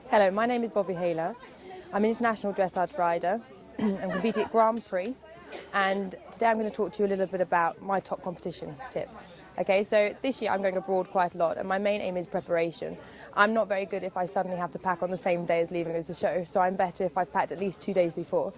Hello, my name is Bobby Hayler. I'm an international dressage rider. I'm competing at Grand Prix, and today I'm going to talk to you a little bit about my top competition tips. Okay, so this year I'm going abroad quite a lot, and my main aim is preparation. I'm not very good if I suddenly have to pack on the same day as leaving as the show, so I'm better if I've packed at least 2 days before.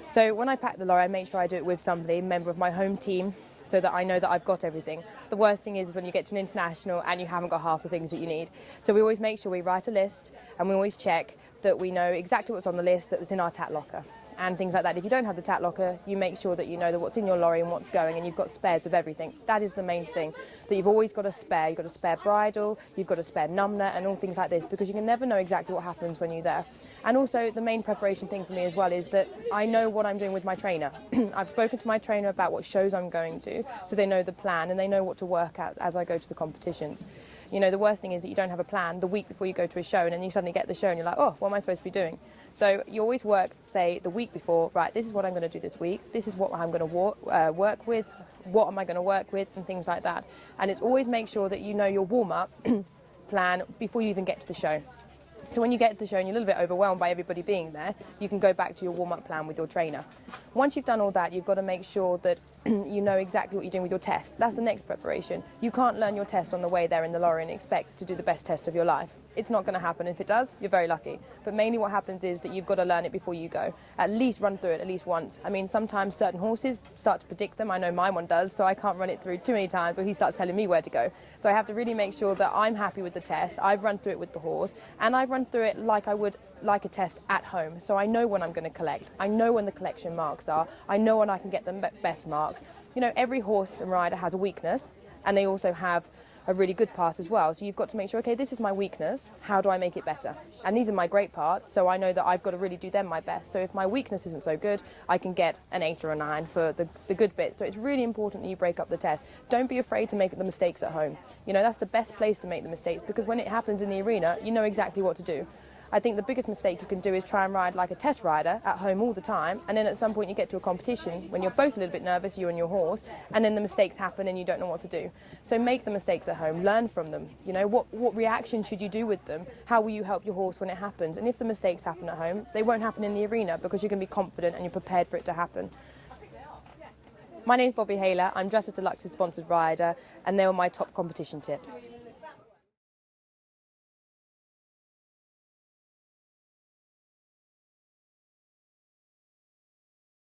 So when I pack the lorry, I make sure I do it with somebody, a member of my home team, so that I know that I've got everything. The worst thing is when you get to an international and you haven't got half the things that you need. So we always make sure we write a list, and we always check that we know exactly what's on the list that was in our tat locker and things like that. If you don't have the tat locker, you make sure that you know that what's in your lorry and what's going, and you've got spares of everything. That is the main thing, that you've always got a spare. You've got a spare bridle, you've got a spare numb nut and all things like this, because you can never know exactly what happens when you're there. And also the main preparation thing for me as well is that I know what I'm doing with my trainer. I've spoken to my trainer about what shows I'm going to, so they know the plan and they know what to work at as I go to the competitions. You know, the worst thing is that you don't have a plan the week before you go to a show, and then you suddenly get the show and you're like, oh, what am I supposed to be doing? So you always work, say, the week before, right, this is what I'm going to do this week, this is what I'm going to work with, what am I going to work with, and things like that. And it's always make sure that you know your warm-up plan before you even get to the show. So when you get to the show and you're a little bit overwhelmed by everybody being there, you can go back to your warm-up plan with your trainer. Once you've done all that, you've got to make sure that you know exactly what you're doing with your test. That's the next preparation. You can't learn your test on the way there in the lorry and expect to do the best test of your life. It's not going to happen. If it does, you're very lucky. But mainly what happens is that you've got to learn it before you go. At least run through it at least once. I mean, sometimes certain horses start to predict them. I know my one does, so I can't run it through too many times or he starts telling me where to go. So I have to really make sure that I'm happy with the test. I've run through it with the horse, and I've run through it like I would like a test at home. So I know when I'm going to collect. I know when the collection marks are. I know when I can get the best marks. You know, every horse and rider has a weakness, and they also have a really good part as well. So you've got to make sure, okay, this is my weakness. How do I make it better? And these are my great parts, so I know that I've got to really do them my best. So if my weakness isn't so good, I can get an 8 or a 9 for the good bits. So it's really important that you break up the test. Don't be afraid to make the mistakes at home. You know, that's the best place to make the mistakes, because when it happens in the arena, you know exactly what to do. I think the biggest mistake you can do is try and ride like a test rider at home all the time, and then at some point you get to a competition when you're both a little bit nervous, you and your horse, and then the mistakes happen and you don't know what to do. So make the mistakes at home, learn from them. You know, what reaction should you do with them? How will you help your horse when it happens? And if the mistakes happen at home, they won't happen in the arena, because you're going to be confident and you're prepared for it to happen. My name's Bobby Hayler. I'm Dressage Deluxe's sponsored rider, and they were my top competition tips.